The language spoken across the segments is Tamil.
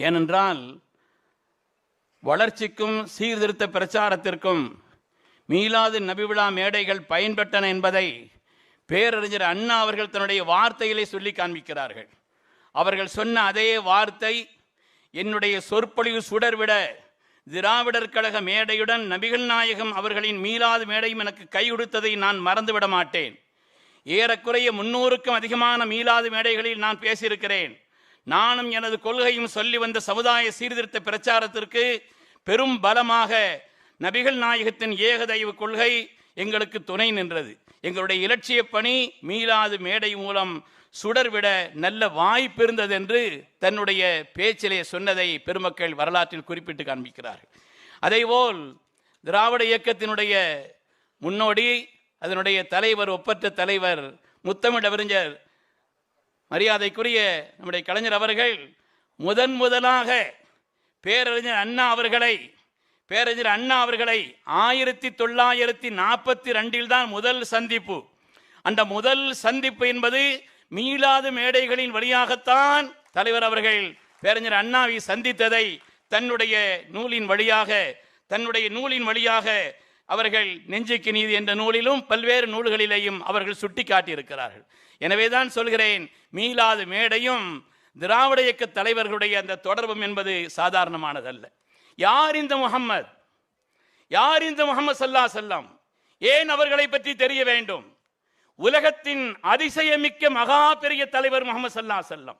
ஏனென்றால் வளர்ச்சிக்கும் சீர்திருத்த பிரச்சாரத்திற்கும் மீலாது நபி விழா மேடைகள் பயன்பட்டன என்பதை பேரறிஞர் அண்ணா அவர்கள் தன்னுடைய வார்த்தைகளை சொல்லி காண்பிக்கிறார்கள். அவர்கள் சொன்ன அதே வார்த்தை, என்னுடைய சொற்பொழிவு சுடர்விட திராவிடர் கழக மேடையுடன் நபிகள் நாயகம் அவர்களின் மீலாது மேடையும் எனக்கு கை கொடுத்ததை நான் மறந்துவிட மாட்டேன். ஏறக்குறைய 300க்கும் அதிகமான மீலாது மேடைகளில் நான் பேசியிருக்கிறேன். நானும் எனது கொள்கையும் சொல்லி வந்த சமுதாய சீர்திருத்த பிரச்சாரத்திற்கு பெரும் பலமாக நபிகள் நாயகத்தின் ஏகதெய்வ கொள்கை எங்களுக்கு துணை நின்றது. எங்களுடைய இலட்சிய பணி மீலாது மேடை மூலம் சுடர்விட நல்ல வாய்ப்பு இருந்தது என்று தன்னுடைய பேச்சிலே சொன்னதை பெருமக்கள் வரலாற்றில் குறிப்பிட்டு காண்பிக்கிறார்கள். அதேபோல் திராவிட இயக்கத்தினுடைய முன்னோடி, அதனுடைய தலைவர், ஒப்பற்ற தலைவர், முத்தமிழ் அறிஞர் மரியாதைக்குரிய நம்முடைய கலைஞர் அவர்கள் முதலாக பேரறிஞர் அண்ணா அவர்களை 1942 தான் முதல் சந்திப்பு. அந்த முதல் சந்திப்பு என்பது மீளாது மேடைகளின் வழியாகத்தான் தலைவர் அவர்கள் பேரறிஞர் அண்ணாவை சந்தித்ததை தன்னுடைய நூலின் வழியாக அவர்கள் நெஞ்சுக்கு நீதி என்ற நூலிலும் பல்வேறு நூல்களிலேயும் அவர்கள் சுட்டி காட்டியிருக்கிறார்கள். எனவேதான் சொல்கிறேன், மீளாது மேடையும் திராவிட இயக்க தலைவர்களுடைய அந்த தொடர்பும் என்பது சாதாரணமானதல்ல. யார் இந்த முஹம்மது ஸல்லல்லாஹு அலைஹி வஸல்லம்? ஏன் அவர்களை பற்றி தெரிய வேண்டும்? உலகத்தின் அதிசயமிக்க மகா பெரிய தலைவர் முஹம்மது ஸல்லல்லாஹு அலைஹி வஸல்லம்.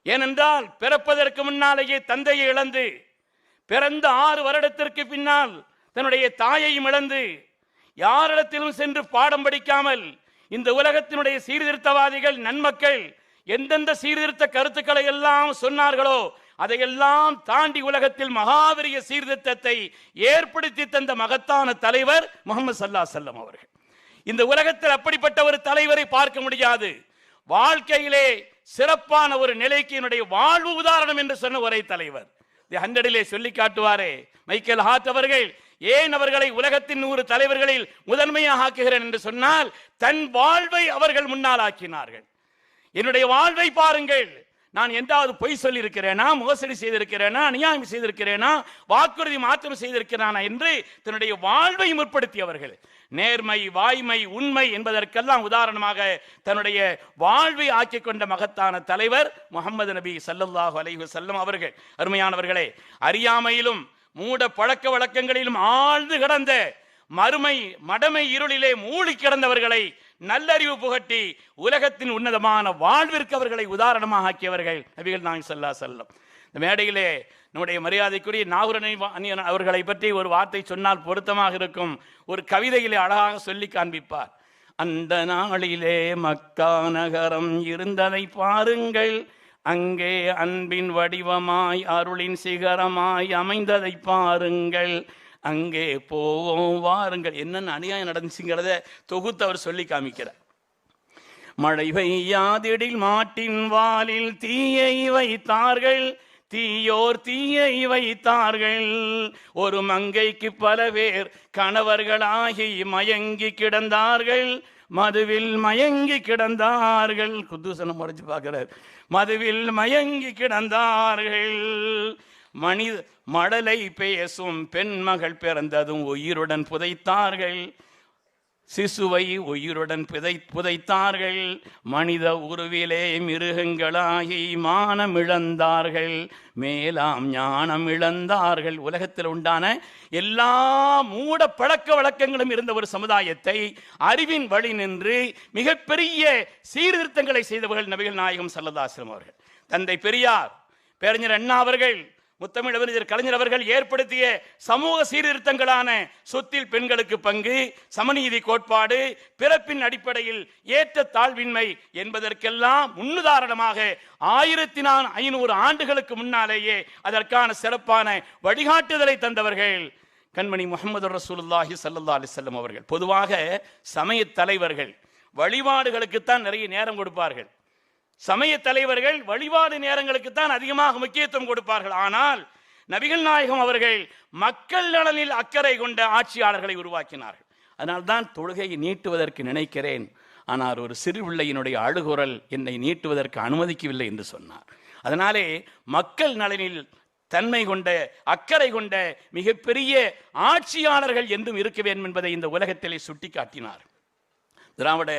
ஏனென்றால் பிறப்பதற்கு முன்னாலேயே தந்தையை இழந்து, பிறந்த 6 வருடத்திற்கு பின்னால் தன்னுடைய தாயையும் இழந்து, யாரிடத்திலும் சென்று பாடம் படிக்காமல் இந்த உலகத்தினுடைய சீர்திருத்தவாதிகள் நன்மக்கள் எந்தெந்த சீர்திருத்த கருத்துக்களை எல்லாம் சொன்னார்களோ அதையெல்லாம் தாண்டி உலகத்தில் மகாபெரிய சீர்திருத்தத்தை ஏற்படுத்தி தந்த மகத்தான தலைவர் முஹம்மது ஸல்லல்லாஹு அலைஹி வஸல்லம் அவர்கள். இந்த உலகத்தில் அப்படிப்பட்ட ஒரு தலைவரை பார்க்க முடியாது. வாழ்க்கையிலே சிறப்பான ஒரு நிலைக்கு என்னுடைய வாழ்வு உதாரணம் என்று சொன்ன ஒரே தலைவர். தி 100 சொல்லி காட்டுவாரே மைக்கேல் ஹார்ட் அவர்கள், ஏன் அவர்களை உலகத்தின் 100 தலைவர்களில் முதன்மையாக ஆக்குகிறேன் என்று சொன்னால், தன் வாழ்வை அவர்கள் முன்னால் ஆக்கினார்கள். என்னுடைய வாழ்வை பாருங்கள், நான் எந்தாவது பொய் சொல்லி இருக்கிறேனா, மோசடி செய்திருக்கிறேனா, அநியாயம் செய்திருக்கிறேனா, வாக்குறுதி மாற்றம் செய்திருக்கிறானா என்று தன்னுடைய வாழ்வை முற்படுத்தியவர்கள். நேர்மை, வாய்மை, உண்மை என்பதற்கெல்லாம் உதாரணமாக தன்னுடைய வாழ்வை ஆக்கிக் கொண்ட மகத்தான தலைவர் முஹம்மது நபி ஸல்லல்லாஹு அலைஹி வஸல்லம் அவர்கள். அருமையானவர்களே, அறியாமையிலும் மூட பழக்க வழக்கங்களிலும் ஆழ்ந்து கிடந்த மடமை இருளிலே மூழ்கி கிடந்தவர்களை நல்லறிவு புகட்டி உலகத்தின் உன்னதமான வாழ்விற்கு அவர்களை உதாரணமாக ஆக்கியவர்கள் நபிகள் நாயகம் ஸல்லல்லாஹு அலைஹி வஸல்லம். இந்த மேடையிலே நம்முடைய மரியாதைக்குரிய நாகூர் அணியன் அவர்களை பற்றி ஒரு வார்த்தை சொன்னால் பொருத்தமாக இருக்கும். ஒரு கவிதையிலே அழகாக சொல்லி காண்பிப்பார். அந்த நாளிலே மக்கா நகரம் இருந்ததை பாருங்கள், அங்கே அன்பின் வடிவமாய் அருளின் சிகரமாய் அமைந்ததை பாருங்கள், அங்கே போவோம் வாருங்கள். என்னென்ன அநியாயம் நடந்துச்சுங்கிறத தொகுத்து அவர் சொல்லி காமிக்கிறார். மழை பெய்யாதிடில் மாட்டின் வாலில் தீயை வைத்தார்கள், தீயோர் தீயை வைத்தார்கள், ஒரு மங்கைக்கு பல பேர் கணவர்களாகி மயங்கி கிடந்தார்கள், மதுவில் மயங்கி கிடந்தார்கள். குத்தூசனம் முறைச்சு பார்க்கிறார். மதுவில் மயங்கி கிடந்தார்கள். மடலை பேசும் பெண்மகள் பிறந்ததும் உயிருடன் புதைத்தார்கள், சிசுவை உயிருடன் புதைத்தார்கள், மனித உருவிலே மிருகங்களாகி மானம் இழந்தார்கள், மேலாம் ஞானம் இழந்தார்கள். உலகத்தில் உண்டான எல்லா மூட பழக்க வழக்கங்களும் இருந்த ஒரு சமுதாயத்தை அறிவின் வழி நின்று மிகப்பெரிய சீர்திருத்தங்களை செய்தவர்கள் நபிகள் நாயகம் ஸல்லல்லாஹு அலைஹி வஸல்லம் அவர்கள். தந்தை பெரியார், பேரறிஞர் அண்ணா அவர்கள், முத்தமிழ் அறிஞர் கலைஞர் அவர்கள் ஏற்படுத்திய சமூக சீர்திருத்தங்களான சொத்தில் பெண்களுக்கு பங்கு, சமநீதி கோட்பாடு, பிறப்பின் அடிப்படையில் ஏற்ற தாழ்வின்மை என்பதற்கெல்லாம் முன்னுதாரணமாக 1500 ஆண்டுகளுக்கு முன்னாலேயே அதற்கான சிறப்பான வழிகாட்டுதலை தந்தவர்கள் கண்மணி முஹம்மது ரசூலுல்லாஹி ஸல்லல்லாஹு அலைஹி வஸல்லம் அவர்கள். பொதுவாக சமய தலைவர்கள் வழிபாடுகளுக்குத்தான் நிறைய நேரம் கொடுப்பார்கள். சமய தலைவர்கள் வழிபாடு நேரங்களுக்கு தான் அதிகமாக முக்கியத்துவம் கொடுப்பார்கள். ஆனால் நபிகள் நாயகம் அவர்கள் மக்கள் நலனில் அக்கறை கொண்ட ஆட்சியாளர்களை உருவாக்கினார்கள். அதனால்தான் தொழுகையை நீட்டுவதற்கு நினைக்கிறேன், ஆனால் ஒரு சிறு பிள்ளையினுடைய அழுகுரல் என்னை நீட்டுவதற்கு அனுமதிக்கவில்லை என்று சொன்னார். அதனாலே மக்கள் நலனில் தன்மை கொண்ட அக்கறை கொண்ட மிகப்பெரிய ஆட்சியாளர்கள் என்றும் இருக்க வேண்டும் என்பதை இந்த உலகத்திலே சுட்டிக்காட்டினார். திராவிட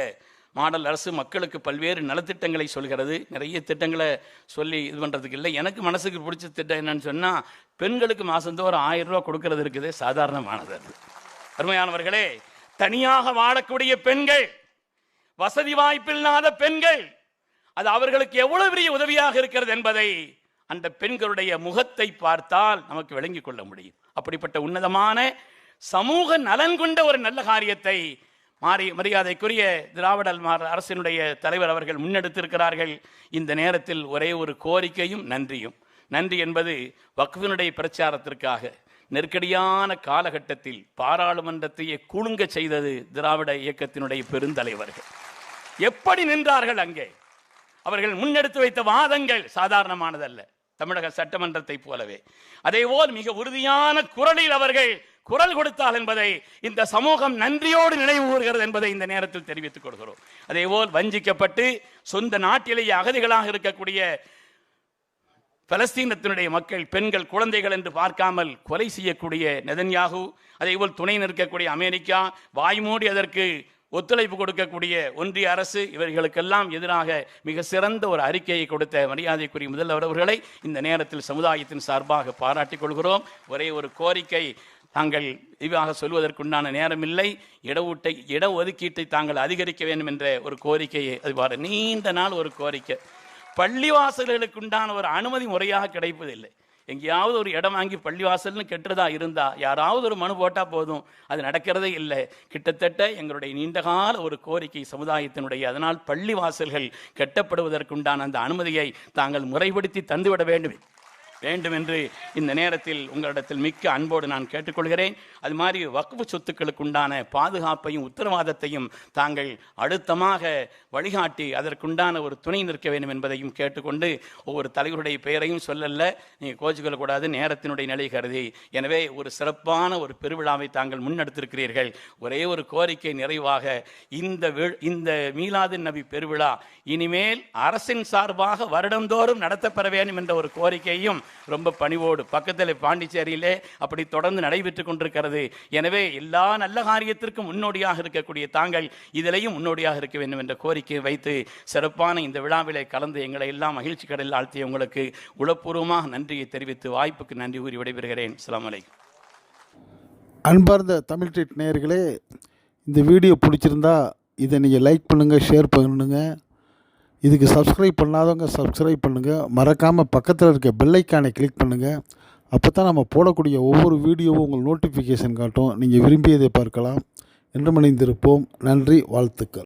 மாடல் அரசு மக்களுக்கு பல்வேறு நலத்திட்டங்களை சொல்கிறது. நிறைய திட்டங்களை சொல்லி இது பண்ணுறதுக்கு இல்லை. எனக்கு மனசுக்கு பிடிச்ச திட்டம் என்னன்னு சொன்னால், பெண்களுக்கு மாதந்தோறும் 1000 ரூபா கொடுக்கறது இருக்குது. சாதாரணமானது. அது அருமையானவர்களே, தனியாக வாழக்கூடிய பெண்கள், வசதி வாய்ப்பில்லாத பெண்கள், அது அவர்களுக்கு எவ்வளவு பெரிய உதவியாக இருக்கிறது என்பதை அந்த பெண்களுடைய முகத்தை பார்த்தால் நமக்கு விளங்கிக் கொள்ள முடியும். அப்படிப்பட்ட உன்னதமான சமூக நலன் கொண்ட ஒரு நல்ல காரியத்தை மரியாதைக்குரிய திராவிட அரசினுடைய தலைவர் அவர்கள் முன்னெடுத்திருக்கிறார்கள். இந்த நேரத்தில் ஒரே ஒரு கோரிக்கையும் நன்றியும். நன்றி என்பது வக்ஃபினுடைய பிரச்சாரத்திற்காக நெருக்கடியான காலகட்டத்தில் பாராளுமன்றத்தையே குலுங்க செய்தது திராவிட இயக்கத்தினுடைய பெருந்தலைவர்கள். எப்படி நின்றார்கள் அங்கே? அவர்கள் முன்னெடுத்து வைத்த வாதங்கள் சாதாரணமானதல்ல, தமிழக சட்டமன்றத்தை போலவே. அதேபோல் மிக உறுதியான குரலில் அவர்கள் குரல் கொடுத்தால் என்பதை இந்த சமூகம் நன்றியோடு நினைவு கூறுகிறது என்பதை இந்த நேரத்தில் தெரிவித்துக் கொள்கிறோம். அதேபோல் வஞ்சிக்கப்பட்டு சொந்த நாட்டிலேயே அகதிகளாக இருக்கக்கூடிய பலஸ்தீனத்தினுடைய மக்கள், பெண்கள், குழந்தைகள் என்று பார்க்காமல் கொலை செய்யக்கூடிய நெதன்யாகு, அதேபோல் துணை நிற்கக்கூடிய அமெரிக்கா, வாய்மூடி அதற்கு ஒத்துழைப்பு கொடுக்கக்கூடிய ஒன்றிய அரசு, இவர்களுக்கெல்லாம் எதிராக மிக சிறந்த ஒரு அறிக்கையை கொடுத்த மரியாதைக்குரிய முதல்வர் அவர்களை இந்த நேரத்தில் சமுதாயத்தின் சார்பாக பாராட்டிக் கொள்கிறோம். ஒரே ஒரு கோரிக்கை தாங்கள் இவ்வாக சொல்வதற்குண்டான நேரமில்லை. இட ஒதுக்கீட்டை தாங்கள் அதிகரிக்க வேண்டும் என்ற ஒரு கோரிக்கையை, அது நீண்ட நாள் ஒரு கோரிக்கை. பள்ளிவாசல்களுக்கு உண்டான ஒரு அனுமதி முறையாக கிடைப்பதில்லை. எங்கேயாவது ஒரு இடம் வாங்கி பள்ளிவாசல்னு கெட்டுறதா இருந்தா யாராவது ஒரு மனு போட்டால் போதும், அது நடக்கிறதே இல்லை. கிட்டத்தட்ட எங்களுடைய நீண்டகால ஒரு கோரிக்கை சமுதாயத்தினுடைய. அதனால் பள்ளிவாசல்கள் கட்டப்படுவதற்குண்டான அந்த அனுமதியை தாங்கள் முறைப்படுத்தி தந்துவிட வேண்டும் என்று இந்த நேரத்தில் உங்களிடத்தில் மிக்க அன்போடு நான் கேட்டுக்கொள்கிறேன். அது மாதிரி வக்ஃபு சொத்துக்களுக்கு உண்டான பாதுகாப்பையும் உத்தரவாதத்தையும் தாங்கள் அழுத்தமாக வழிகாட்டி அதற்குண்டான ஒரு துணை நிற்க வேண்டும் என்பதையும் கேட்டுக்கொண்டு, ஒவ்வொரு தலைவருடைய பெயரையும் சொல்லல, நீங்கள் கோச்சிக்கொள்ளக்கூடாது, நேரத்தினுடைய நிலை கருதி. எனவே ஒரு சிறப்பான ஒரு பெருவிழாவை தாங்கள் முன்னெடுத்திருக்கிறீர்கள். ஒரே ஒரு கோரிக்கை நிறைவாக, இந்த மீலாது நபி பெருவிழா இனிமேல் அரசின் சார்பாக வருடந்தோறும் நடத்தப்பெற வேண்டும் என்ற ஒரு கோரிக்கையும் ரொம்ப பணிவோடு, பக்கத்தில் பாண்டிச்சேரியிலே அப்படி தொடர்ந்து நடைபெற்று கொண்டிருக்கிறது. எனவே எல்லா நல்ல காரியத்திற்கும் முன்னோடியாக இருக்கக்கூடிய தாங்கள் இதிலையும் முன்னோடியாக இருக்க வேண்டும் என்ற கோரிக்கையை வைத்து சிறப்பான இந்த விழாவிலே கலந்து எங்களை எல்லாம் மகிழ்ச்சி கடலில் ஆழ்த்திய உங்களுக்கு உளப்பூர்வமாக நன்றியை தெரிவித்து வாய்ப்புக்கு நன்றி கூறி விடைபெறுகிறேன். அஸ்ஸலாமு அலைக்கும். அன்பார்ந்த தமிழ் ட்ரீட் நேயர்களே, இந்த வீடியோ பிடிச்சிருந்தா இதை நீங்கள் லைக் பண்ணுங்கள், ஷேர் பண்ணுங்கள். இதுக்கு சப்ஸ்கிரைப் பண்ணாதவங்க சப்ஸ்கிரைப் பண்ணுங்கள். மறக்காமல் பக்கத்தில் இருக்க பெல்லைக்கானை கிளிக் பண்ணுங்கள். அப்போ தான் நம்ம போடக்கூடிய ஒவ்வொரு வீடியோவும் உங்களுக்கு நோட்டிஃபிகேஷன் காட்டும். நீங்கள் விரும்பியதை பார்க்கலாம். என்று மணிந்திருப்போம். நன்றி, வாழ்த்துக்கள்.